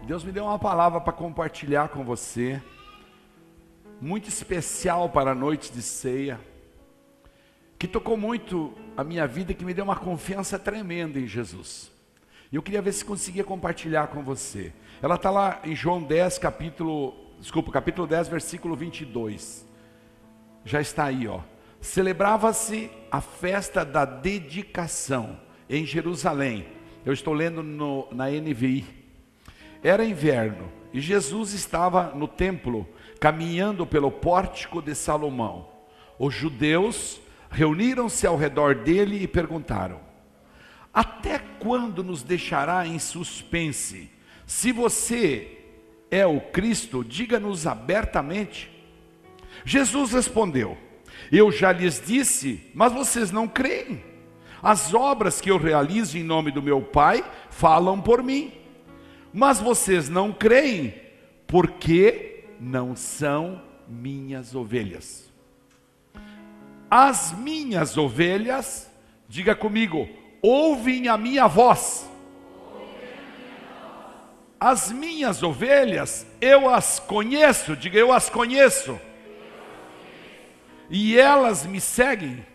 Deus me deu uma palavra para compartilhar com você, muito especial para a noite de ceia, que tocou muito a minha vida e que me deu uma confiança tremenda em Jesus. E eu queria ver se conseguia compartilhar com você. Ela está lá em João 10, capítulo 10, versículo 22. Já está aí, ó. Celebrava-se a festa da dedicação em Jerusalém. Eu estou lendo na NVI. Era inverno e Jesus estava no templo, caminhando pelo pórtico de Salomão. Os judeus reuniram-se ao redor dele e perguntaram: até quando nos deixará em suspense? Se você é o Cristo, diga-nos abertamente. Jesus respondeu: eu já lhes disse, mas vocês não creem. As obras que eu realizo em nome do meu Pai falam por mim. Mas vocês não creem, porque não são minhas ovelhas. As minhas ovelhas, diga comigo, ouvem a minha voz. As minhas ovelhas, eu as conheço, diga eu as conheço. E elas me seguem.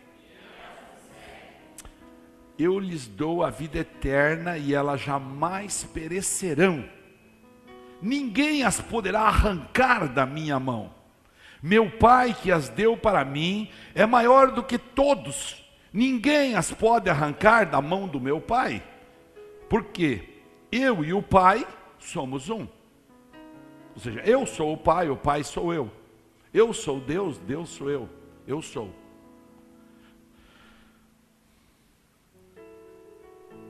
Eu lhes dou a vida eterna e elas jamais perecerão. Ninguém as poderá arrancar da minha mão. Meu Pai que as deu para mim é maior do que todos. Ninguém as pode arrancar da mão do meu Pai. Porque eu e o Pai somos um. Ou seja, eu sou o Pai sou eu. Eu sou Deus, Deus sou eu. Eu sou.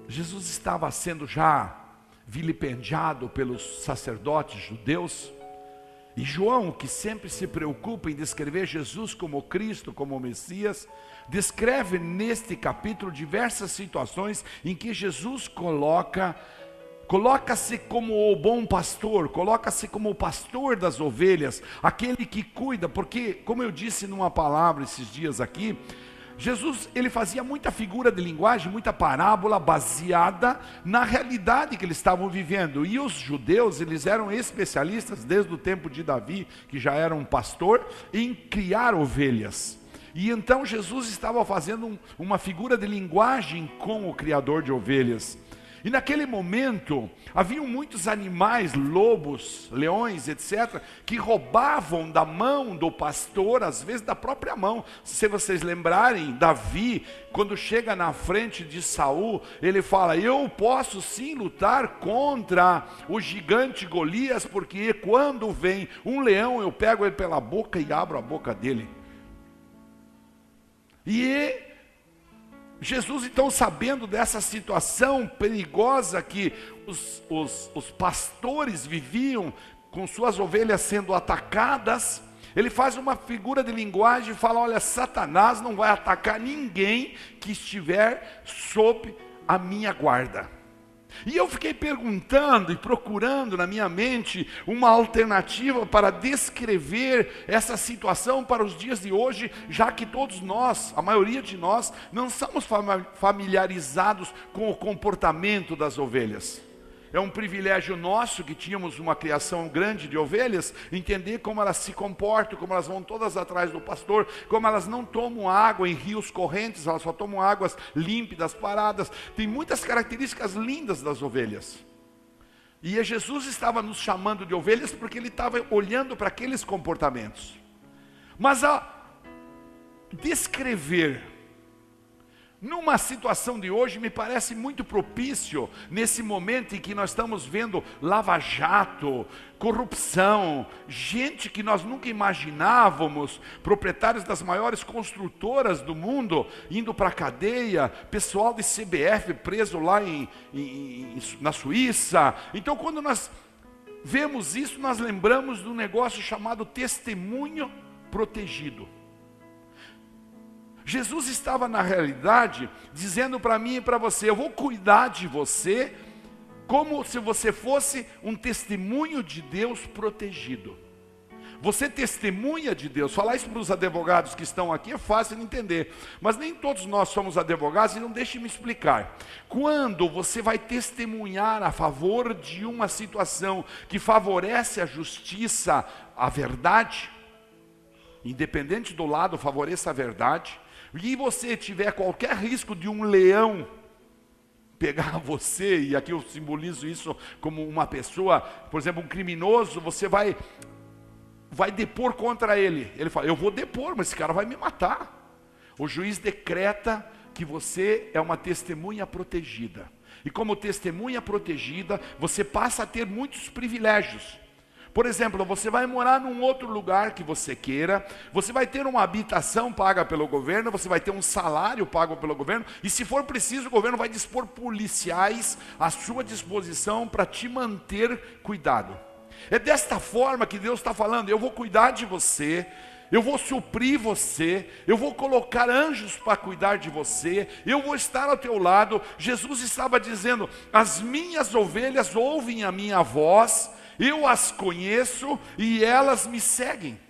Jesus estava sendo já vilipendiado pelos sacerdotes judeus, e João, que sempre se preocupa em descrever Jesus como Cristo, como Messias, descreve neste capítulo diversas situações em que Jesus coloca-se como o bom pastor, coloca-se como o pastor das ovelhas, aquele que cuida, porque, como eu disse numa palavra esses dias aqui, Jesus, ele fazia muita figura de linguagem, muita parábola baseada na realidade que eles estavam vivendo. E os judeus, eles eram especialistas desde o tempo de Davi, que já era um pastor, em criar ovelhas. E então Jesus estava fazendo uma figura de linguagem com o criador de ovelhas. E naquele momento, haviam muitos animais, lobos, leões, etc., que roubavam da mão do pastor, às vezes da própria mão. Se vocês lembrarem, Davi, quando chega na frente de Saul, ele fala: eu posso sim lutar contra o gigante Golias, porque quando vem um leão, eu pego ele pela boca e abro a boca dele. E Jesus, então, sabendo dessa situação perigosa que os pastores viviam, com suas ovelhas sendo atacadas, ele faz uma figura de linguagem e fala: olha, Satanás não vai atacar ninguém que estiver sob a minha guarda. E eu fiquei perguntando e procurando na minha mente uma alternativa para descrever essa situação para os dias de hoje, já que todos nós, a maioria de nós, não somos familiarizados com o comportamento das ovelhas. É um privilégio nosso, que tínhamos uma criação grande de ovelhas, entender como elas se comportam, como elas vão todas atrás do pastor, como elas não tomam água em rios correntes, elas só tomam águas límpidas, paradas. Tem muitas características lindas das ovelhas. E Jesus estava nos chamando de ovelhas porque ele estava olhando para aqueles comportamentos. Mas a descrever numa situação de hoje me parece muito propício, nesse momento em que nós estamos vendo lava-jato, corrupção, gente que nós nunca imaginávamos, proprietários das maiores construtoras do mundo indo para a cadeia, pessoal de CBF preso lá na Suíça. Então, quando nós vemos isso, nós lembramos de um negócio chamado testemunho protegido. Jesus estava, na realidade, dizendo para mim e para você: eu vou cuidar de você como se você fosse um testemunho de Deus protegido. Você testemunha de Deus. Falar isso para os advogados que estão aqui é fácil de entender, mas nem todos nós somos advogados, e não deixe me explicar. Quando você vai testemunhar a favor de uma situação que favorece a justiça, a verdade, independente do lado, favoreça a verdade, e você tiver qualquer risco de um leão pegar você, e aqui eu simbolizo isso como uma pessoa, por exemplo, um criminoso, você vai depor contra ele. Ele fala, eu vou depor, mas esse cara vai me matar. O juiz decreta que você é uma testemunha protegida. E como testemunha protegida, você passa a ter muitos privilégios. Por exemplo, você vai morar num outro lugar que você queira, você vai ter uma habitação paga pelo governo, você vai ter um salário pago pelo governo, e se for preciso, o governo vai dispor policiais à sua disposição para te manter cuidado. É desta forma que Deus está falando, eu vou cuidar de você, eu vou suprir você, eu vou colocar anjos para cuidar de você, eu vou estar ao teu lado. Jesus estava dizendo, as minhas ovelhas ouvem a minha voz, eu as conheço e elas me seguem.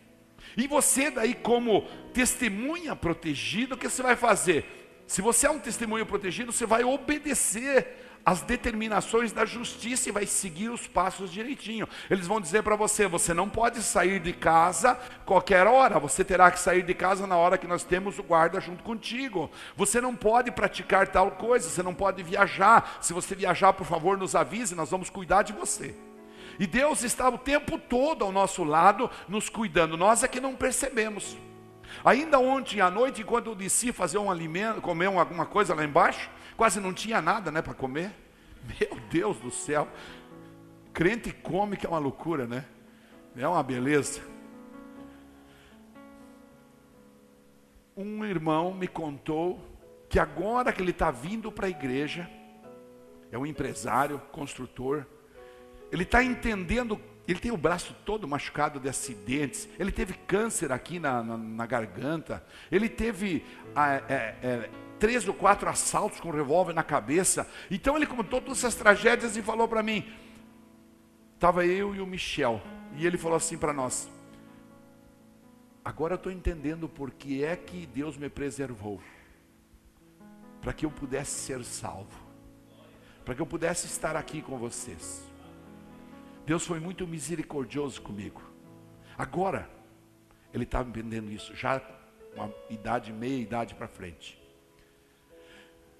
E você daí como testemunha protegida, o que você vai fazer? Se você é um testemunho protegido, você vai obedecer as determinações da justiça e vai seguir os passos direitinho. Eles vão dizer para você, você não pode sair de casa qualquer hora, você terá que sair de casa na hora que nós temos o guarda junto contigo. Você não pode praticar tal coisa, você não pode viajar. Se você viajar, por favor, nos avise, nós vamos cuidar de você. E Deus está o tempo todo ao nosso lado, nos cuidando, nós é que não percebemos. Ainda ontem à noite, enquanto eu desci fazer um alimento, comer alguma coisa lá embaixo, quase não tinha nada, né, para comer. Meu Deus do céu, crente come que é uma loucura, né? É uma beleza. Um irmão me contou que agora que ele está vindo para a igreja, é um empresário, construtor, ele está entendendo, ele tem o braço todo machucado de acidentes, ele teve câncer aqui na garganta, ele teve 3 ou 4 assaltos com revólver na cabeça. Então ele contou todas essas tragédias e falou para mim, estava eu e o Michel, e ele falou assim para nós, agora eu estou entendendo por que é que Deus me preservou, para que eu pudesse ser salvo, para que eu pudesse estar aqui com vocês. Deus foi muito misericordioso comigo. Agora, ele está entendendo isso, já uma idade, meia idade para frente.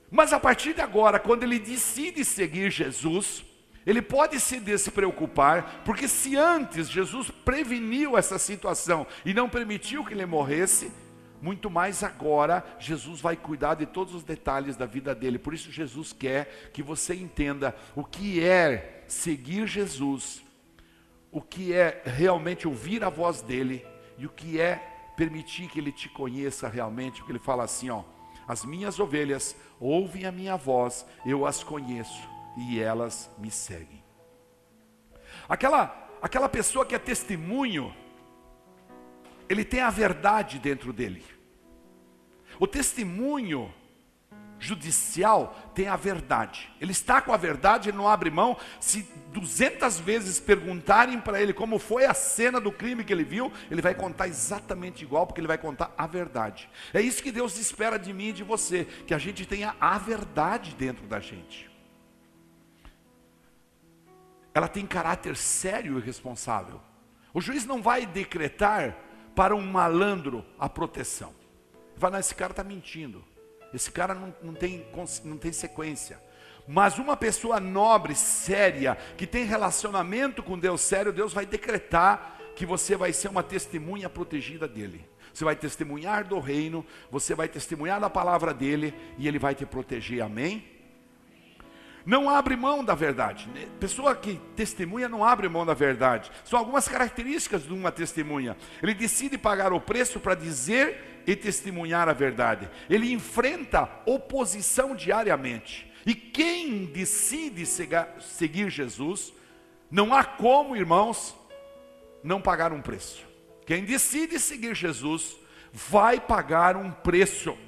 Mas a partir de agora, quando ele decide seguir Jesus, ele pode se despreocupar, porque se antes Jesus preveniu essa situação e não permitiu que ele morresse, muito mais agora Jesus vai cuidar de todos os detalhes da vida dele. Por isso Jesus quer que você entenda o que é seguir Jesus, o que é realmente ouvir a voz dele e o que é permitir que ele te conheça realmente, porque ele fala assim, ó, as minhas ovelhas ouvem a minha voz, eu as conheço e elas me seguem. Aquela pessoa que é testemunho, ele tem a verdade dentro dele. O testemunho judicial tem a verdade. Ele está com a verdade, ele não abre mão. Se 200 vezes perguntarem para ele como foi a cena do crime que ele viu, ele vai contar exatamente igual, porque ele vai contar a verdade. É isso que Deus espera de mim e de você, que a gente tenha a verdade dentro da gente. Ela tem caráter sério e responsável. O juiz não vai decretar para um malandro a proteção. Ele fala, não, esse cara está mentindo. Esse cara não tem sequência. Mas uma pessoa nobre, séria, que tem relacionamento com Deus sério, Deus vai decretar que você vai ser uma testemunha protegida dele. Você vai testemunhar do reino, você vai testemunhar da palavra dele e ele vai te proteger, amém? Não abre mão da verdade. Pessoa que testemunha não abre mão da verdade. São algumas características de uma testemunha. Ele decide pagar o preço para dizer e testemunhar a verdade. Ele enfrenta oposição diariamente. E quem decide seguir Jesus, não há como, irmãos, não pagar um preço. Quem decide seguir Jesus, vai pagar um preço.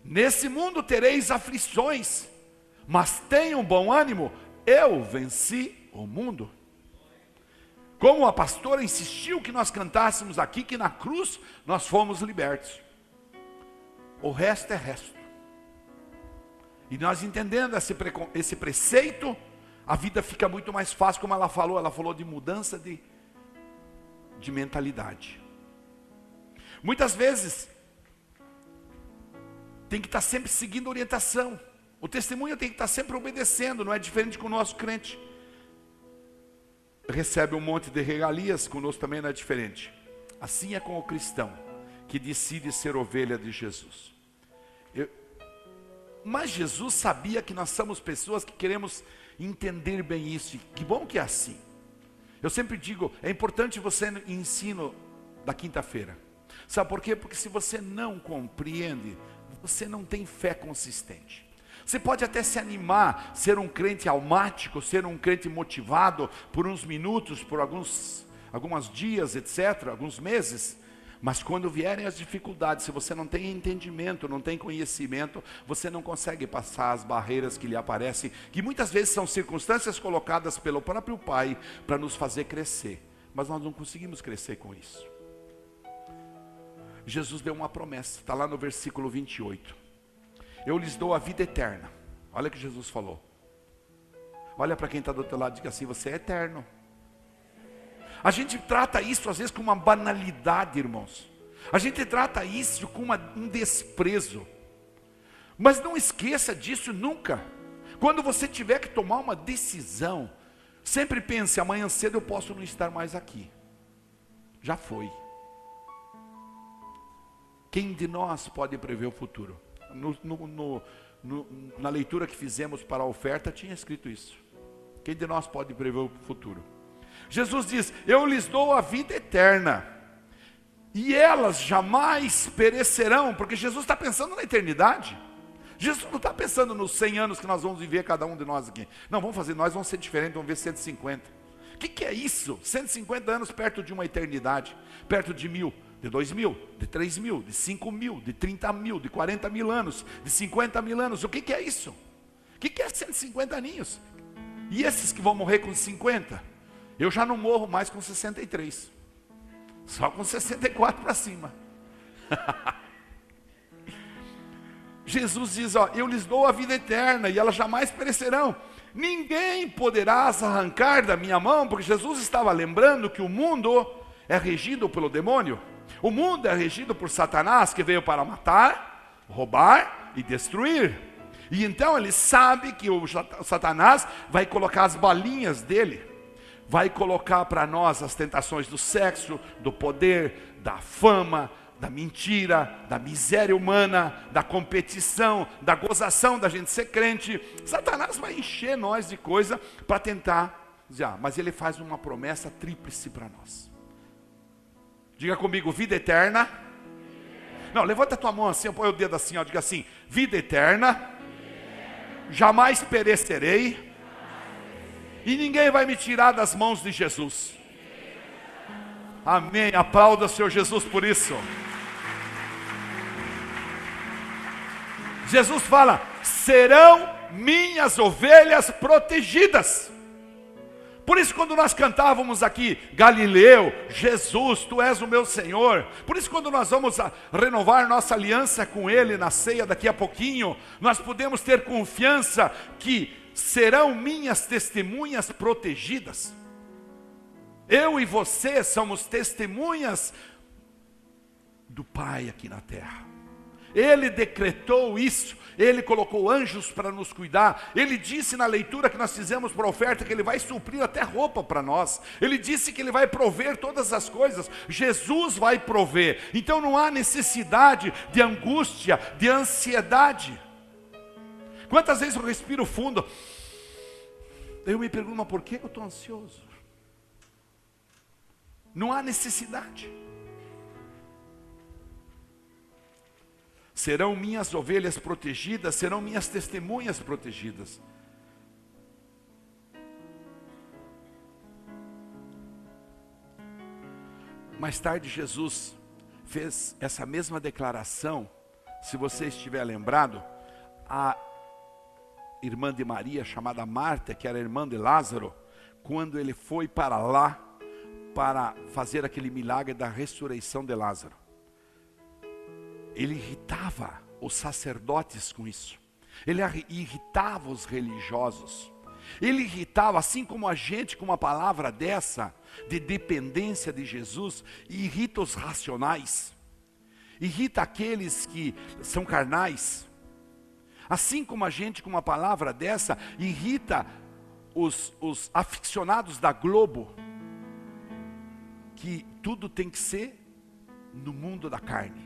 Nesse mundo tereis aflições, mas tenham bom ânimo, eu venci o mundo. Como a pastora insistiu que nós cantássemos aqui, que na cruz nós fomos libertos. O resto é resto. E nós entendendo esse preceito, a vida fica muito mais fácil, como ela falou de mudança de mentalidade. Muitas vezes, tem que estar sempre seguindo orientação. O testemunho tem que estar sempre obedecendo, não é diferente com o nosso crente. Recebe um monte de regalias, conosco também não é diferente. Assim é com o cristão, que decide ser ovelha de Jesus. Mas Jesus sabia que nós somos pessoas que queremos entender bem isso, e que bom que é assim. Eu sempre digo, é importante você ensino da quinta-feira. Sabe por quê? Porque se você não compreende, você não tem fé consistente. Você pode até se animar, ser um crente almático, ser um crente motivado por uns minutos, por alguns dias, etc., alguns meses. Mas quando vierem as dificuldades, se você não tem entendimento, não tem conhecimento, você não consegue passar as barreiras que lhe aparecem, que muitas vezes são circunstâncias colocadas pelo próprio Pai para nos fazer crescer. Mas nós não conseguimos crescer com isso. Jesus deu uma promessa, está lá no versículo 28. Eu lhes dou a vida eterna. Olha o que Jesus falou. Olha para quem está do teu lado e diga assim: você é eterno. A gente trata isso às vezes com uma banalidade, irmãos. A gente trata isso com um desprezo. Mas não esqueça disso nunca. Quando você tiver que tomar uma decisão, sempre pense: amanhã cedo eu posso não estar mais aqui. Já foi. Quem de nós pode prever o futuro? Na leitura que fizemos para a oferta tinha escrito isso. Quem de nós pode prever o futuro? Jesus diz: eu lhes dou a vida eterna, e elas jamais perecerão. Porque Jesus está pensando na eternidade. Jesus não está pensando nos 100 anos que nós vamos viver, cada um de nós aqui. Não, nós vamos ser diferentes, vamos ver 150. O que é isso? 150 anos perto de uma eternidade, perto de 1000, de 2000, de 3000, de 5000, de 30 mil, de 40 mil anos, de 50 mil anos. O que é isso? O que é 150 aninhos? E esses que vão morrer com 50? Eu já não morro mais com 63, só com 64 para cima. Jesus diz: ó, eu lhes dou a vida eterna, e elas jamais perecerão. Ninguém poderá as arrancar da minha mão. Porque Jesus estava lembrando que o mundo é regido pelo demônio. O mundo é regido por Satanás, que veio para matar, roubar e destruir. E então ele sabe que o Satanás vai colocar as balinhas dele, vai colocar para nós as tentações do sexo, do poder, da fama, da mentira, da miséria humana, da competição, da gozação da gente ser crente. Satanás vai encher nós de coisa para tentar dizer: mas ele faz uma promessa tríplice para nós. Diga comigo: vida eterna. Não, levanta a tua mão assim, põe o dedo assim, ó, diga assim: vida eterna, jamais perecerei, e ninguém vai me tirar das mãos de Jesus. Amém. Aplauda o Senhor Jesus por isso. Jesus fala: serão minhas ovelhas protegidas. Por isso, quando nós cantávamos aqui: Galileu, Jesus, tu és o meu Senhor. Por isso, quando nós vamos renovar nossa aliança com Ele na ceia daqui a pouquinho, nós podemos ter confiança que serão minhas testemunhas protegidas. Eu e você somos testemunhas do Pai aqui na terra. Ele decretou isso, Ele colocou anjos para nos cuidar. Ele disse na leitura que nós fizemos para a oferta que Ele vai suprir até roupa para nós. Ele disse que Ele vai prover todas as coisas. Jesus vai prover. Então não há necessidade de angústia, de ansiedade. Quantas vezes eu respiro fundo, eu me pergunto: mas por que eu estou ansioso? Não há necessidade. Serão minhas ovelhas protegidas, serão minhas testemunhas protegidas. Mais tarde Jesus fez essa mesma declaração, se você estiver lembrado, a irmã de Maria, chamada Marta, que era irmã de Lázaro, quando ele foi para lá, para fazer aquele milagre da ressurreição de Lázaro. Ele irritava os sacerdotes com isso. Ele irritava os religiosos. Ele irritava, assim como a gente com uma palavra dessa, de dependência de Jesus, irrita os racionais. Irrita aqueles que são carnais. Assim como a gente com uma palavra dessa, irrita os aficionados da Globo, que tudo tem que ser no mundo da carne.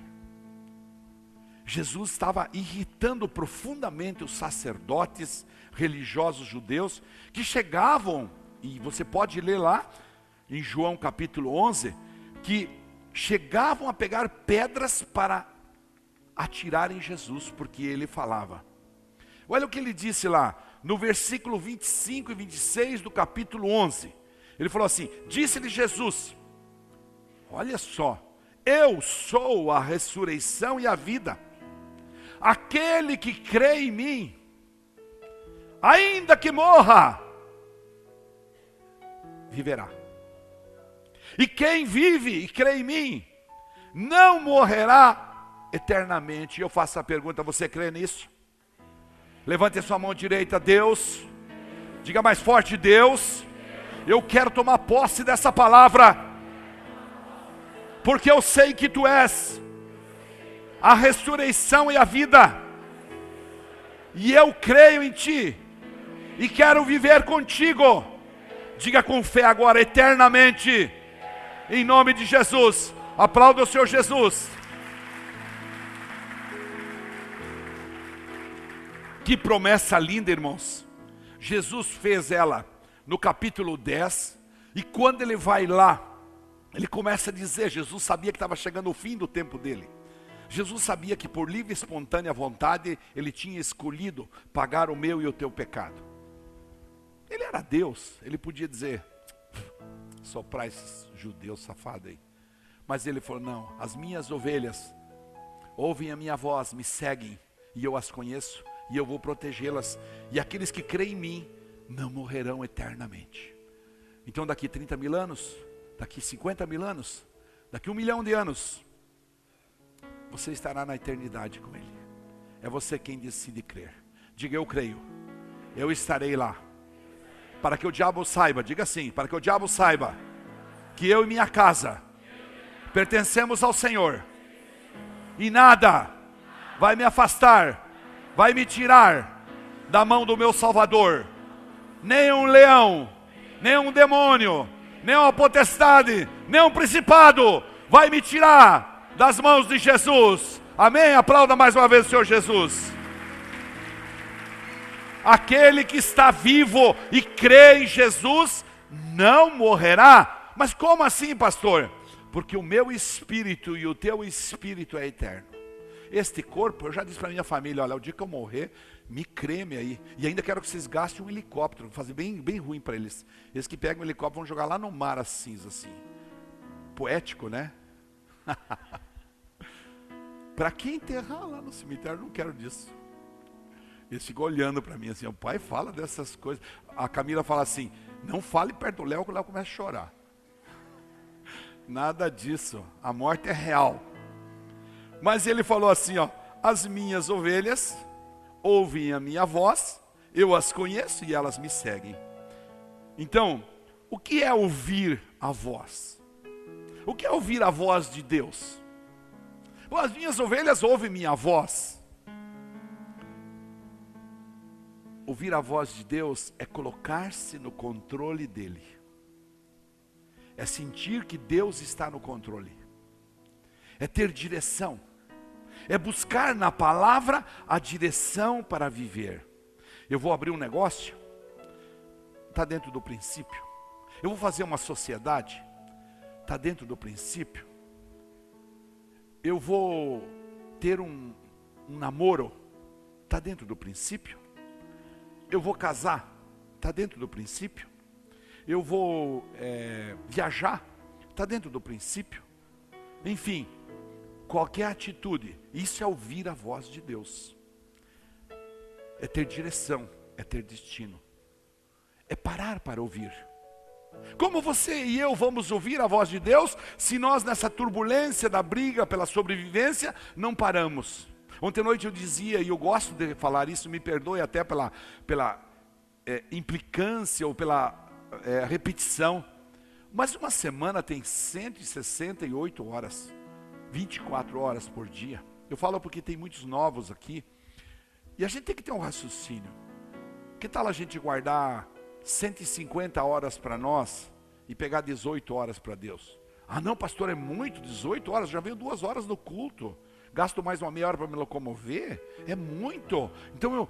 Jesus estava irritando profundamente os sacerdotes religiosos judeus, que chegavam, e você pode ler lá, em João capítulo 11, que chegavam a pegar pedras para atirar em Jesus, porque ele falava. Olha o que ele disse lá, no versículo 25 e 26 do capítulo 11. Ele falou assim, disse-lhe Jesus, olha só, eu sou a ressurreição e a vida. Aquele que crê em mim, ainda que morra, viverá. E quem vive e crê em mim, não morrerá eternamente. E eu faço a pergunta, você crê nisso? Levante a sua mão direita, Deus. Diga mais forte, Deus. Eu quero tomar posse dessa palavra, porque eu sei que Tu és a ressurreição e a vida, e eu creio em Ti, e quero viver contigo. Diga com fé agora, eternamente, em nome de Jesus. Aplauda o Senhor Jesus. Que promessa linda, irmãos. Jesus fez ela no capítulo 10, e quando ele vai lá, ele começa a dizer, Jesus sabia que estava chegando o fim do tempo dele. Jesus sabia que por livre e espontânea vontade, ele tinha escolhido pagar o meu e o teu pecado. Ele era Deus, ele podia dizer, soprar esses judeus safados aí. Mas ele falou, não, as minhas ovelhas ouvem a minha voz, me seguem, e eu as conheço, e eu vou protegê-las. E aqueles que creem em mim, não morrerão eternamente. Então daqui 30 mil anos, daqui 50 mil anos, daqui 1 milhão de anos, você estará na eternidade com Ele. É você quem decide crer. Diga, eu creio. Eu estarei lá. Para que o diabo saiba, diga assim, para que o diabo saiba que eu e minha casa pertencemos ao Senhor. E nada vai me afastar, vai me tirar da mão do meu Salvador. Nem um leão, nem um demônio, nem uma potestade, nem um principado vai me tirar das mãos de Jesus. Amém? Aplauda mais uma vez o Senhor Jesus. Aquele que está vivo e crê em Jesus não morrerá. Mas como assim, pastor? Porque o meu espírito e o teu espírito é eterno. Este corpo, eu já disse para minha família, olha, o dia que eu morrer, me creme aí. E ainda quero que vocês gastem um helicóptero, vou fazer bem ruim para eles. Eles que pegam o helicóptero vão jogar lá no mar as cinzas assim. Poético, né? Para que enterrar lá no cemitério? Não quero disso. Eles ficam olhando para mim assim, o pai fala dessas coisas. A Camila fala assim, não fale perto do Léo, que o Léo começa a chorar. Nada disso, a morte é real. Mas ele falou assim, ó, as minhas ovelhas ouvem a minha voz, eu as conheço e elas me seguem. Então, o que é ouvir a voz? O que é ouvir a voz de Deus? Bom, as minhas ovelhas ouvem minha voz. Ouvir a voz de Deus é colocar-se no controle dEle. É sentir que Deus está no controle. É ter direção. É buscar na palavra a direção para viver. Eu vou abrir um negócio, está dentro do princípio. Eu vou fazer uma sociedade, está dentro do princípio. Eu vou ter um namoro, está dentro do princípio. Eu vou casar, está dentro do princípio. Eu vou viajar, está dentro do princípio. Enfim, qualquer atitude, isso é ouvir a voz de Deus. É ter direção, é ter destino. É parar para ouvir. Como você e eu vamos ouvir a voz de Deus se nós nessa turbulência da briga pela sobrevivência não paramos? Ontem à noite eu dizia, e eu gosto de falar isso, me perdoe até pela implicância ou pela repetição, mas uma semana tem 168 horas, 24 horas por dia. Eu falo porque tem muitos novos aqui, e a gente tem que ter um raciocínio. Que tal a gente guardar 150 horas para nós e pegar 18 horas para Deus? Ah não, pastor, é muito, 18 horas, já veio 2 horas no culto, gasto mais uma meia hora para me locomover, é muito. Então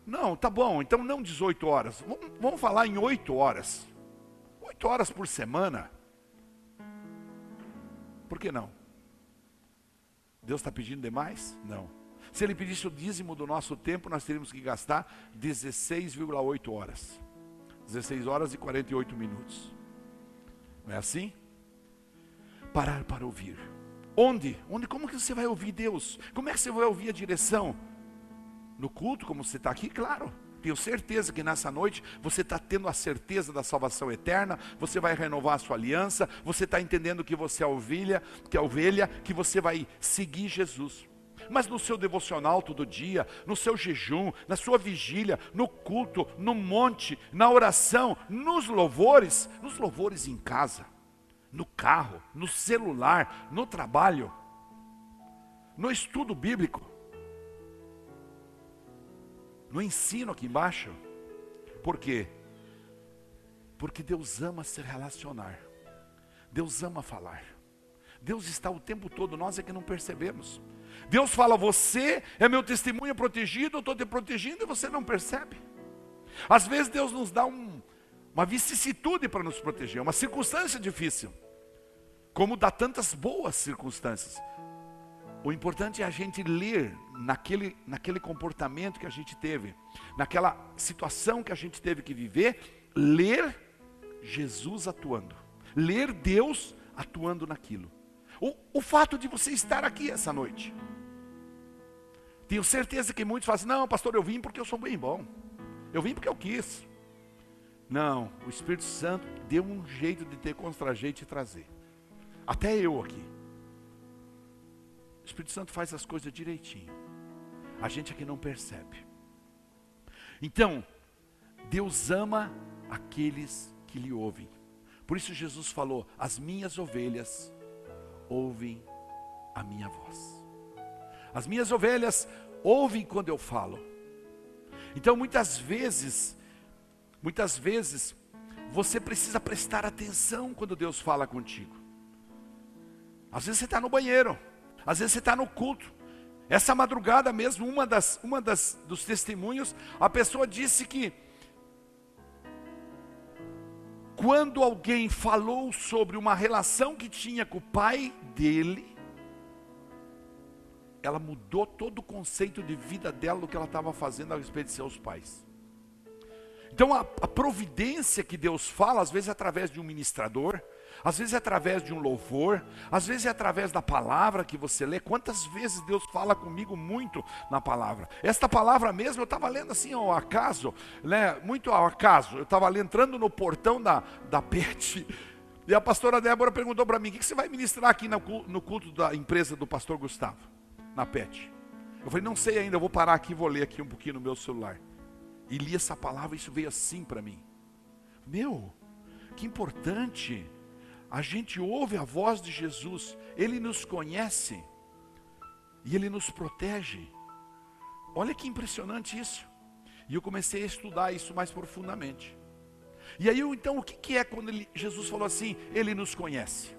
não, tá bom, então não 18 horas, vamos falar em 8 horas, 8 horas por semana. Por que não? Deus está pedindo demais? Não. Se Ele pedisse o dízimo do nosso tempo, nós teríamos que gastar 16,8 horas. 16 horas e 48 minutos. Não é assim? Parar para ouvir. Onde? Como que você vai ouvir Deus? Como é que você vai ouvir a direção? No culto, como você está aqui? Claro. Tenho certeza que nessa noite você está tendo a certeza da salvação eterna, você vai renovar a sua aliança, você está entendendo que você é ovelha, que você vai seguir Jesus. Mas no seu devocional todo dia, no seu jejum, na sua vigília, no culto, no monte, na oração, nos louvores em casa, no carro, no celular, no trabalho, no estudo bíblico, no ensino aqui embaixo. Por quê? Porque Deus ama se relacionar, Deus ama falar, Deus está o tempo todo, nós é que não percebemos. Deus fala, você é meu testemunho protegido, eu estou te protegendo e você não percebe. Às vezes Deus nos dá uma vicissitude para nos proteger, uma circunstância difícil, como dá tantas boas circunstâncias. O importante é a gente ler naquele comportamento que a gente teve, naquela situação que a gente teve que viver, ler Jesus atuando, ler Deus atuando naquilo. O fato de você estar aqui essa noite, tenho certeza que muitos falam assim, não pastor, eu vim porque eu sou bem bom, eu vim porque eu quis. Não, o Espírito Santo deu um jeito de ter contra a gente e trazer, até eu aqui. O Espírito Santo faz as coisas direitinho, a gente aqui não percebe. Então, Deus ama aqueles que lhe ouvem. Por isso Jesus falou, as minhas ovelhas ouvem a minha voz. As minhas ovelhas ouvem quando eu falo. Então muitas vezes, você precisa prestar atenção quando Deus fala contigo. Às vezes você está no banheiro, às vezes você está no culto. Essa madrugada mesmo, dos testemunhos, a pessoa disse que quando alguém falou sobre uma relação que tinha com o pai dele, ela mudou todo o conceito de vida dela, do que ela estava fazendo a respeito de seus pais. Então a providência que Deus fala, às vezes é através de um ministrador, às vezes é através de um louvor, às vezes é através da palavra que você lê. Quantas vezes Deus fala comigo muito na palavra? Esta palavra mesmo, eu estava lendo assim ao acaso, né? Muito ao acaso. Eu estava entrando no portão da PET, e a pastora Débora perguntou para mim, o que você vai ministrar aqui no culto da empresa do pastor Gustavo, na PET? Eu falei, não sei ainda, eu vou parar aqui e vou ler aqui um pouquinho no meu celular. E li essa palavra, isso veio assim para mim. Meu, que importante. A gente ouve a voz de Jesus, Ele nos conhece e Ele nos protege. Olha que impressionante isso. E eu comecei a estudar isso mais profundamente. E aí então o que é quando Jesus falou assim, Ele nos conhece?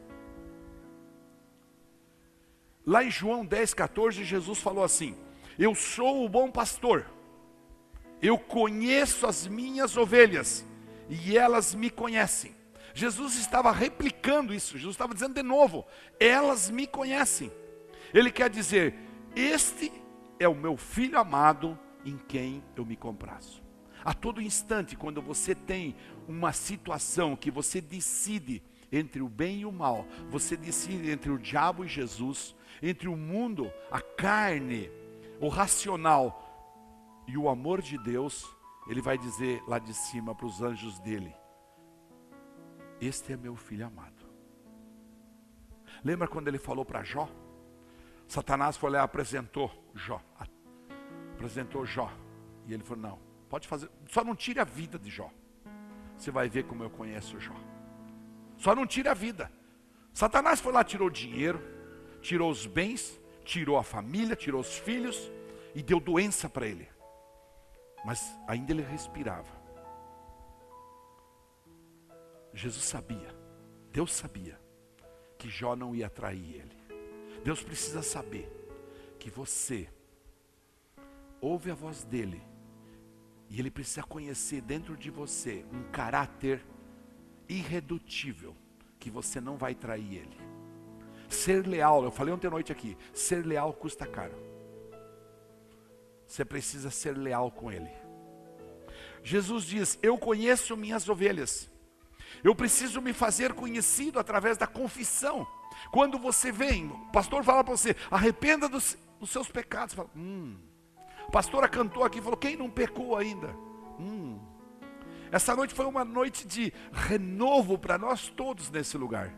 Lá em João 10,14 Jesus falou assim, eu sou o bom pastor, eu conheço as minhas ovelhas e elas me conhecem. Jesus estava replicando isso, Jesus estava dizendo de novo, elas me conhecem. Ele quer dizer, este é o meu filho amado em quem eu me comprazo. A todo instante, quando você tem uma situação que você decide entre o bem e o mal, você decide entre o diabo e Jesus, entre o mundo, a carne, o racional e o amor de Deus, Ele vai dizer lá de cima para os anjos dele, este é meu filho amado. Lembra quando ele falou para Jó? Satanás foi lá e apresentou Jó. E ele falou, não, pode fazer, só não tire a vida de Jó. Você vai ver como eu conheço Jó. Só não tire a vida. Satanás foi lá, tirou o dinheiro, tirou os bens, tirou a família, tirou os filhos e deu doença para ele. Mas ainda ele respirava. Jesus sabia, Deus sabia que Jó não ia trair ele. Deus precisa saber que você ouve a voz dele e ele precisa conhecer dentro de você um caráter irredutível, que você não vai trair ele. Ser leal, eu falei ontem à noite aqui, ser leal custa caro. Você precisa ser leal com ele. Jesus diz, eu conheço minhas ovelhas. Eu preciso me fazer conhecido através da confissão. Quando você vem, o pastor fala para você, arrependa dos seus pecados. Fala, A pastora cantou aqui e falou, quem não pecou ainda? Essa noite foi uma noite de renovo para nós todos nesse lugar.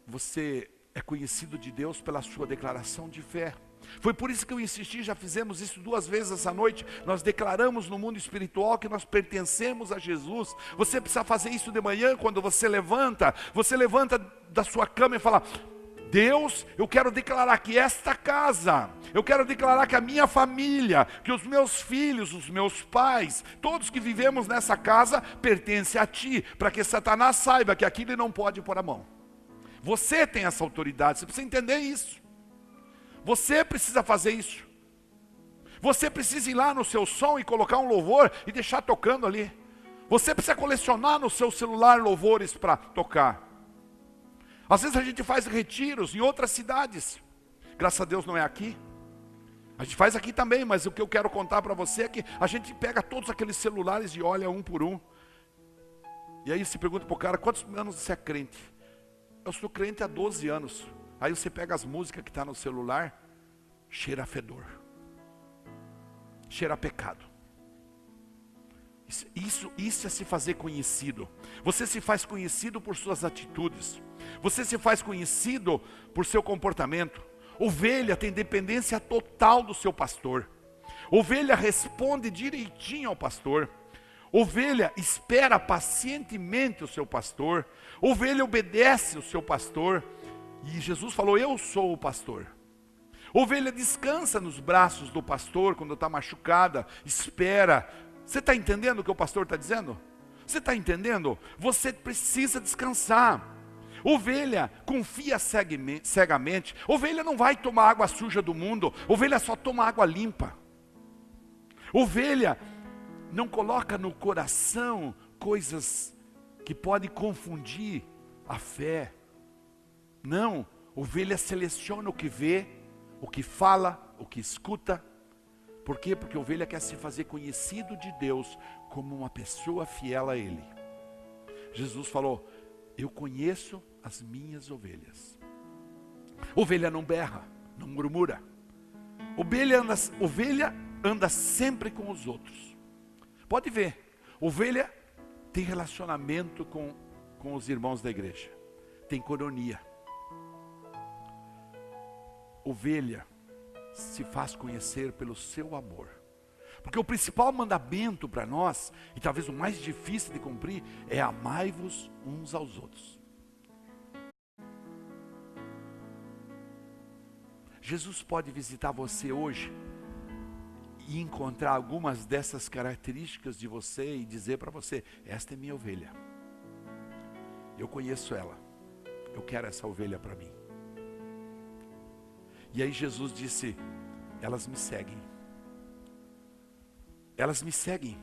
Você é conhecido de Deus pela sua declaração de fé. Foi por isso que eu insisti, já fizemos isso 2 vezes essa noite. Nós declaramos no mundo espiritual que nós pertencemos a Jesus. Você precisa fazer isso de manhã, quando você levanta da sua cama e fala, Deus, eu quero declarar que esta casa, eu quero declarar que a minha família, que os meus filhos, os meus pais, todos que vivemos nessa casa, pertencem a Ti, para que Satanás saiba que aqui ele não pode pôr a mão. Você tem essa autoridade, você precisa entender isso. Você precisa fazer isso. Você precisa ir lá no seu som e colocar um louvor e deixar tocando ali. Você precisa colecionar no seu celular louvores para tocar. Às vezes a gente faz retiros em outras cidades. Graças a Deus não é aqui. A gente faz aqui também, mas o que eu quero contar para você é que a gente pega todos aqueles celulares e olha um por um. E aí você pergunta para o cara, quantos anos você é crente? Eu sou crente há 12 anos. Aí você pega as músicas que estão no celular, cheira a fedor, cheira a pecado. Isso é se fazer conhecido. Você se faz conhecido por suas atitudes. Você se faz conhecido por seu comportamento. Ovelha tem dependência total do seu pastor. Ovelha responde direitinho ao pastor. Ovelha espera pacientemente o seu pastor. Ovelha obedece o seu pastor. E Jesus falou, eu sou o pastor. Ovelha descansa nos braços do pastor quando está machucada, espera. Você está entendendo o que o pastor está dizendo? Você está entendendo? Você precisa descansar. Ovelha confia cegamente. Ovelha não vai tomar água suja do mundo. Ovelha só toma água limpa. Ovelha não coloca no coração coisas que podem confundir a fé. Não, ovelha seleciona o que vê, o que fala, o que escuta. Por quê? Porque a ovelha quer se fazer conhecido de Deus como uma pessoa fiel a Ele. Jesus falou, eu conheço as minhas ovelhas. Ovelha não berra, não murmura. Ovelha anda sempre com os outros. Pode ver, ovelha tem relacionamento com os irmãos da igreja. Tem coronia. Ovelha se faz conhecer pelo seu amor. Porque o principal mandamento para nós, e talvez o mais difícil de cumprir, é amai-vos uns aos outros. Jesus pode visitar você hoje e encontrar algumas dessas características de você e dizer para você, esta é minha ovelha. Eu conheço ela. Eu quero essa ovelha para mim. E aí Jesus disse, elas me seguem. Elas me seguem.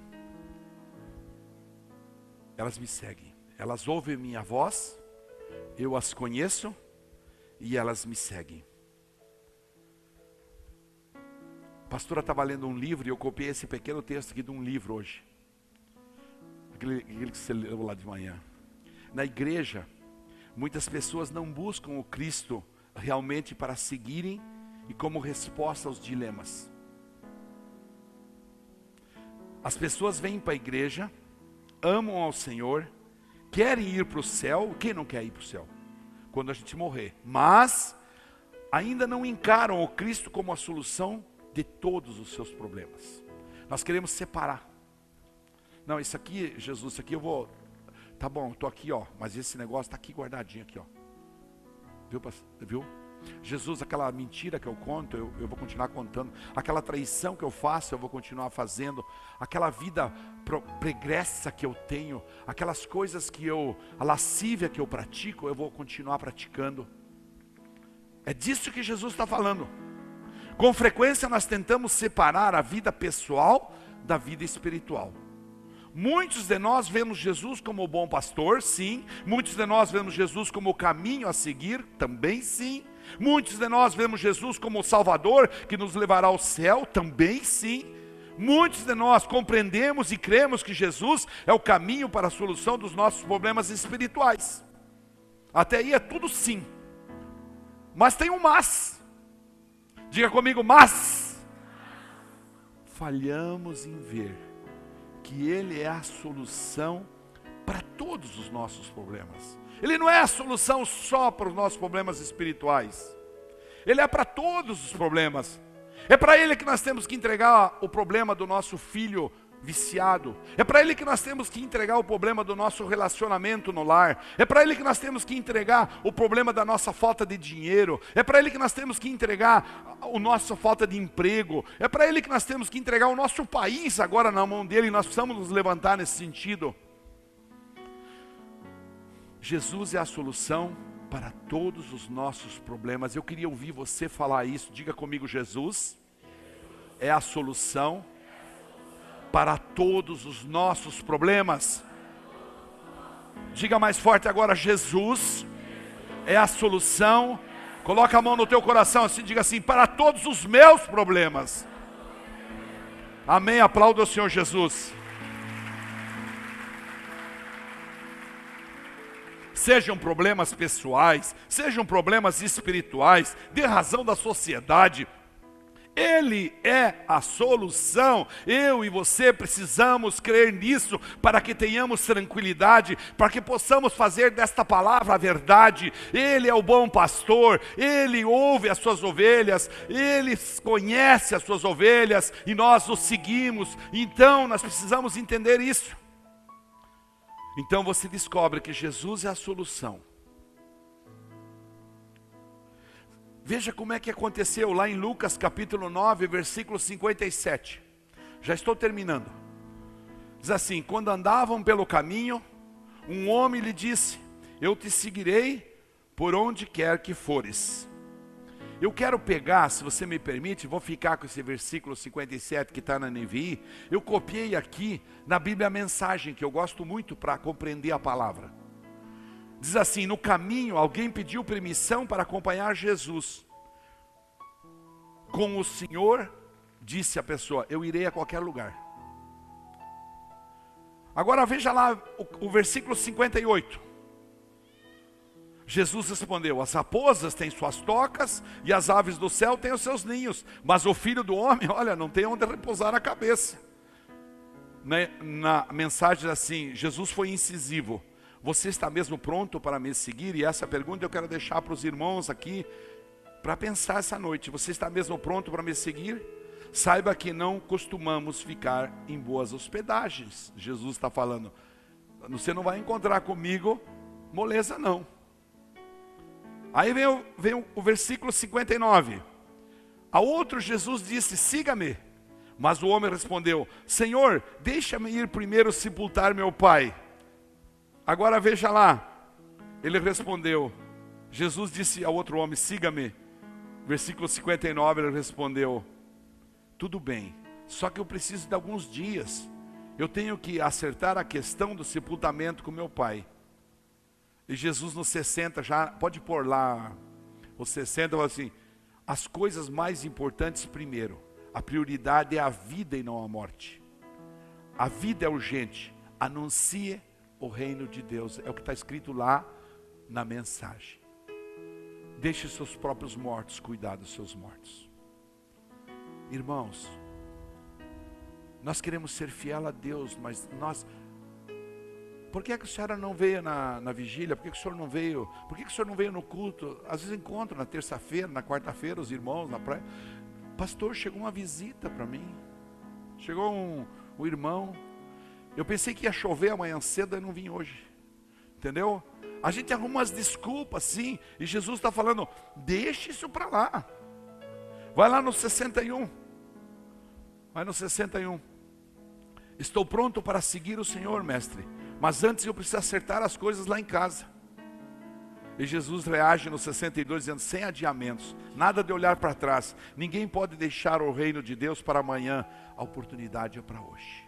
Elas me seguem. Elas ouvem minha voz, eu as conheço e elas me seguem. A pastora estava lendo um livro e eu copiei esse pequeno texto aqui de um livro hoje. Aquele que você leu lá de manhã. Na igreja, muitas pessoas não buscam o Cristo realmente para seguirem e como resposta aos dilemas. As pessoas vêm para a igreja, amam ao Senhor, querem ir para o céu. Quem não quer ir para o céu? Quando a gente morrer. Mas ainda não encaram o Cristo como a solução de todos os seus problemas. Nós queremos separar. Não, isso aqui, Jesus, isso aqui eu vou... Tá bom, estou aqui, ó, mas esse negócio está aqui guardadinho aqui, ó. Viu? Jesus, aquela mentira que eu conto, eu vou continuar contando. Aquela traição que eu faço, eu vou continuar fazendo. Aquela vida pregressa que eu tenho, aquelas coisas a lascívia que eu pratico, eu vou continuar praticando. É disso que Jesus está falando. Com frequência nós tentamos separar a vida pessoal da vida espiritual. Muitos de nós vemos Jesus como o bom pastor, sim. Muitos de nós vemos Jesus como o caminho a seguir, também sim. Muitos de nós vemos Jesus como o Salvador que nos levará ao céu, também sim. Muitos de nós compreendemos e cremos que Jesus é o caminho para a solução dos nossos problemas espirituais. Até aí é tudo sim. Mas tem um mas. Diga comigo, mas. Falhamos em ver que Ele é a solução para todos os nossos problemas. Ele não é a solução só para os nossos problemas espirituais. Ele é para todos os problemas. É para Ele que nós temos que entregar o problema do nosso filho viciado. É para Ele que nós temos que entregar o problema do nosso relacionamento no lar. É para Ele que nós temos que entregar o problema da nossa falta de dinheiro. É para Ele que nós temos que entregar a nossa falta de emprego. É para Ele que nós temos que entregar o nosso país agora na mão dEle. E nós precisamos nos levantar nesse sentido. Jesus é a solução para todos os nossos problemas. Eu queria ouvir você falar isso. Diga comigo, Jesus é a solução para todos os nossos problemas. Diga mais forte agora, Jesus é a solução. Coloca a mão no teu coração assim, diga assim, para todos os meus problemas. Amém, aplauda o Senhor Jesus. Sejam problemas pessoais, sejam problemas espirituais, de razão da sociedade, Ele é a solução. Eu e você precisamos crer nisso para que tenhamos tranquilidade, para que possamos fazer desta palavra a verdade. Ele é o bom pastor, Ele ouve as suas ovelhas, Ele conhece as suas ovelhas e nós o seguimos. Então nós precisamos entender isso. Então você descobre que Jesus é a solução. Veja como é que aconteceu lá em Lucas capítulo 9, versículo 57. Já estou terminando. Diz assim, quando andavam pelo caminho, um homem lhe disse, eu te seguirei por onde quer que fores. Eu quero pegar, se você me permite, vou ficar com esse versículo 57 que está na NVI. Eu copiei aqui na Bíblia a mensagem, que eu gosto muito para compreender a palavra. Diz assim, no caminho alguém pediu permissão para acompanhar Jesus. Com o Senhor, disse a pessoa, eu irei a qualquer lugar. Agora veja lá o versículo 58. Jesus respondeu, as raposas têm suas tocas e as aves do céu têm os seus ninhos, mas o Filho do Homem, olha, não tem onde repousar a cabeça. Na mensagem assim, Jesus foi incisivo. Você está mesmo pronto para me seguir? E essa pergunta eu quero deixar para os irmãos aqui, para pensar essa noite. Você está mesmo pronto para me seguir? Saiba que não costumamos ficar em boas hospedagens. Jesus está falando, você não vai encontrar comigo moleza não. Aí vem o versículo 59. A outro Jesus disse, siga-me. Mas o homem respondeu, Senhor, deixa-me ir primeiro sepultar meu pai. Agora veja lá, ele respondeu, Jesus disse ao outro homem, siga-me. Versículo 59, ele respondeu, tudo bem, só que eu preciso de alguns dias. Eu tenho que acertar a questão do sepultamento com meu pai. E Jesus nos 60, já pode pôr lá, os 60, fala assim, as coisas mais importantes primeiro. A prioridade é a vida e não a morte. A vida é urgente, anuncie o reino de Deus, é o que está escrito lá na mensagem. Deixe seus próprios mortos cuidar dos seus mortos. Irmãos, Nós queremos ser fiel a Deus, mas nós... Por que a senhora não veio na vigília? Por que o senhor não veio? Por que o senhor não veio no culto? Às vezes encontro na terça-feira, na quarta-feira, os irmãos na praia. Pastor, chegou uma visita para mim. Chegou um irmão. Eu pensei que ia chover amanhã cedo e não vim hoje. Entendeu? A gente arruma umas desculpas, sim. E Jesus está falando, deixe isso para lá. Vai lá no 61. Vai no 61. Estou pronto para seguir o Senhor, mestre. Mas antes eu preciso acertar as coisas lá em casa. E Jesus reage no 62 dizendo, sem adiamentos, nada de olhar para trás. Ninguém pode deixar o reino de Deus para amanhã. A oportunidade é para hoje.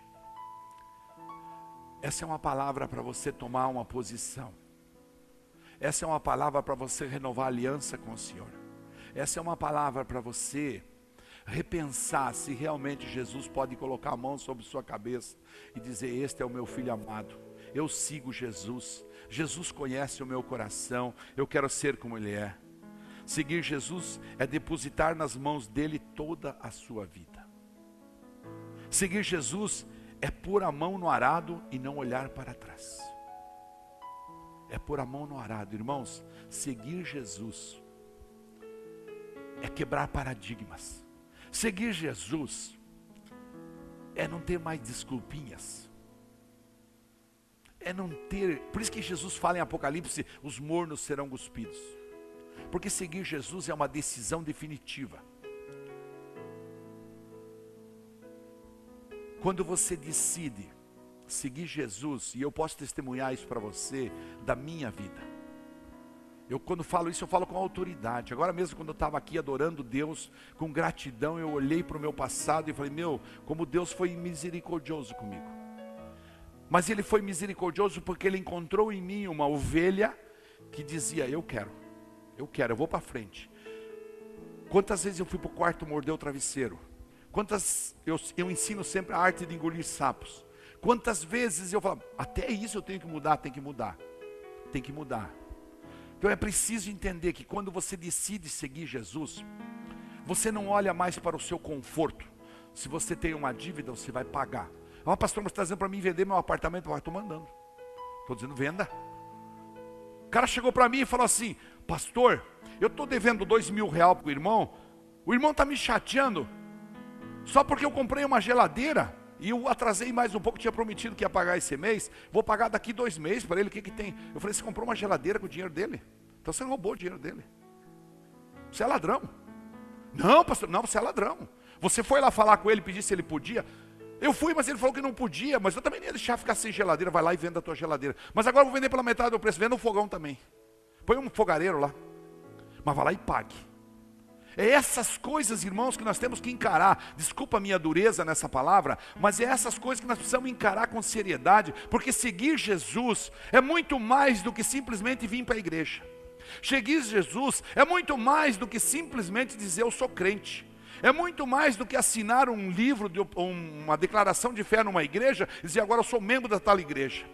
Essa é uma palavra para você tomar uma posição. Essa é uma palavra para você renovar a aliança com o Senhor. Essa é uma palavra para você repensar se realmente Jesus pode colocar a mão sobre sua cabeça e dizer, este é o meu filho amado. Eu sigo Jesus. Jesus conhece o meu coração. Eu quero ser como Ele é. Seguir Jesus é depositar nas mãos dEle toda a sua vida. Seguir Jesus é pôr a mão no arado e não olhar para trás. É pôr a mão no arado. Irmãos, seguir Jesus é quebrar paradigmas. Seguir Jesus é não ter mais desculpinhas. É não ter, por isso que Jesus fala em Apocalipse, os mornos serão cuspidos. Porque seguir Jesus é uma decisão definitiva. Quando você decide seguir Jesus, e eu posso testemunhar isso para você, da minha vida. Eu quando falo isso, eu falo com autoridade. Agora mesmo quando eu estava aqui adorando Deus, com gratidão, eu olhei para o meu passado e falei, como Deus foi misericordioso comigo. Mas Ele foi misericordioso porque Ele encontrou em mim uma ovelha que dizia, eu quero, eu vou para frente. Quantas vezes eu fui para o quarto morder o travesseiro? Quantas, eu ensino sempre a arte de engolir sapos. Quantas vezes eu falo, até isso eu tenho que mudar, tem que mudar. Então é preciso entender que quando você decide seguir Jesus, você não olha mais para o seu conforto. Se você tem uma dívida, você vai pagar. Pastor, mas está dizendo para mim vender meu apartamento? Estou mandando. Estou dizendo venda. O cara chegou para mim e falou assim, pastor, eu estou devendo R$2.000 para o irmão está me chateando, só porque eu comprei uma geladeira, e eu atrasei mais um pouco, tinha prometido que ia pagar esse mês, vou pagar daqui 2 meses para ele, o que tem? Eu falei, você comprou uma geladeira com o dinheiro dele? Então você roubou o dinheiro dele. Você é ladrão. Não, pastor, não, você é ladrão. Você foi lá falar com ele, pedir se ele podia. Eu fui, mas ele falou que não podia, mas eu também não ia deixar ficar sem geladeira. Vai lá e venda a tua geladeira. Mas agora eu vou vender pela metade do preço. Venda um fogão também. Põe um fogareiro lá. Mas vai lá e pague. É essas coisas, irmãos, que nós temos que encarar. Desculpa a minha dureza nessa palavra, mas é essas coisas que nós precisamos encarar com seriedade. Porque seguir Jesus é muito mais do que simplesmente vir para a igreja. Seguir Jesus é muito mais do que simplesmente dizer eu sou crente. É muito mais do que assinar um livro, uma declaração de fé numa igreja, e dizer agora eu sou membro da tal igreja.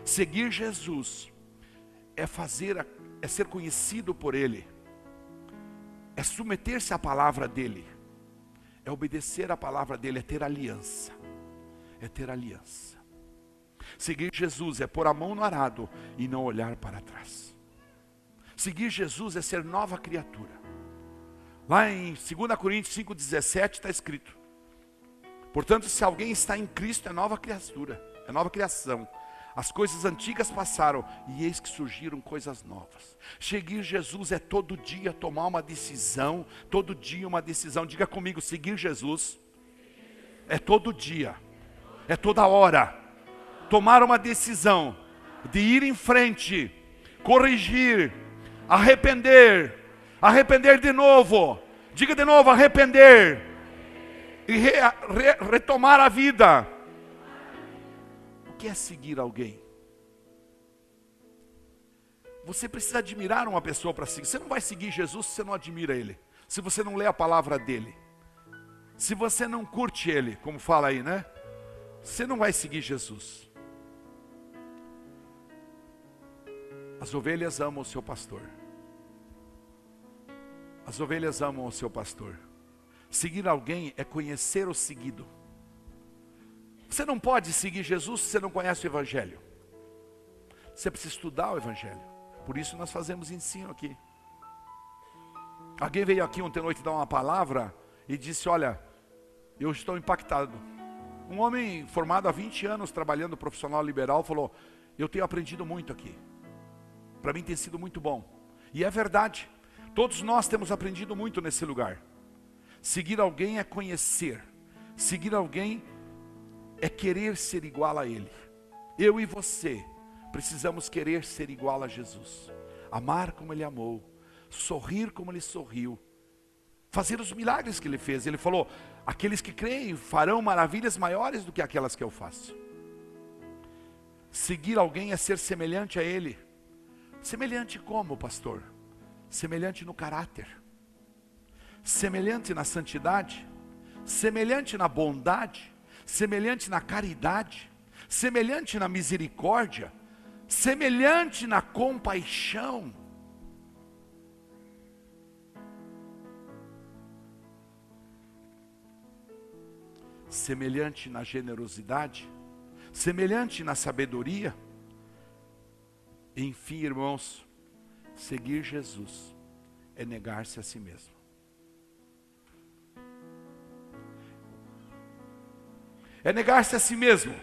Seguir Jesus é ser conhecido por Ele, é submeter-se à palavra dEle, é obedecer à palavra dEle, é ter aliança. Seguir Jesus é pôr a mão no arado e não olhar para trás. Seguir Jesus é ser nova criatura. Lá em 2 Coríntios 5,17 está escrito, portanto, se alguém está em Cristo, é nova criatura, é nova criação. As coisas antigas passaram e eis que surgiram coisas novas. Seguir Jesus é todo dia tomar uma decisão, todo dia uma decisão. Diga comigo, seguir Jesus é todo dia, é toda hora. Tomar uma decisão de ir em frente, corrigir, arrepender de novo. Diga de novo, arrepender e retomar a vida. O que é seguir alguém? Você precisa admirar uma pessoa para seguir. Você não vai seguir Jesus se você não admira Ele, se você não lê a palavra dEle, se você não curte Ele, como fala aí, né? Você não vai seguir Jesus. As ovelhas amam o seu pastor. As ovelhas amam o seu pastor. Seguir alguém é conhecer o seguido. Você não pode seguir Jesus se você não conhece o Evangelho. Você precisa estudar o Evangelho. Por isso nós fazemos ensino aqui. Alguém veio aqui ontem à noite dar uma palavra e disse, olha, eu estou impactado. Um homem formado há 20 anos, trabalhando profissional liberal, falou, eu tenho aprendido muito aqui. Para mim tem sido muito bom. E é verdade. Todos nós temos aprendido muito nesse lugar. Seguir alguém é conhecer. Seguir alguém é querer ser igual a Ele. Eu e você precisamos querer ser igual a Jesus. Amar como Ele amou. Sorrir como Ele sorriu. Fazer os milagres que Ele fez. Ele falou, aqueles que creem farão maravilhas maiores do que aquelas que eu faço. Seguir alguém é ser semelhante a Ele. Semelhante como, pastor? Semelhante no caráter. Semelhante na santidade. Semelhante na bondade. Semelhante na caridade. Semelhante na misericórdia. Semelhante na compaixão. Semelhante na generosidade, semelhante na sabedoria. Enfim, irmãos, seguir Jesus é negar-se a si mesmo. É negar-se a si mesmo,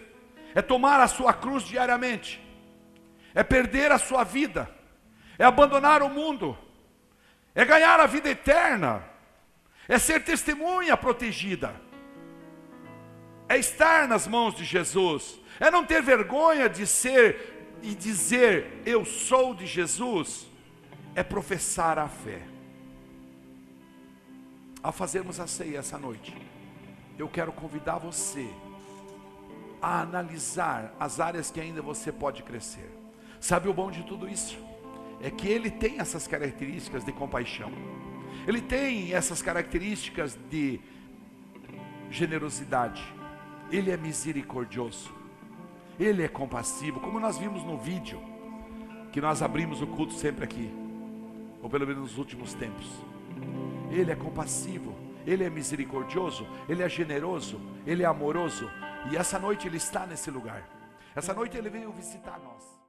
é tomar a sua cruz diariamente, é perder a sua vida, é abandonar o mundo, é ganhar a vida eterna, é ser testemunha protegida. É estar nas mãos de Jesus, é não ter vergonha de ser e dizer, eu sou de Jesus, é professar a fé. Ao fazermos a ceia essa noite, eu quero convidar você a analisar as áreas que ainda você pode crescer. Sabe o bom de tudo isso? É que Ele tem essas características de compaixão, Ele tem essas características de generosidade, Ele é misericordioso, Ele é compassivo, como nós vimos no vídeo, que nós abrimos o culto sempre aqui, ou pelo menos nos últimos tempos. Ele é compassivo, Ele é misericordioso, Ele é generoso, Ele é amoroso, e essa noite Ele está nesse lugar, essa noite Ele veio visitar nós.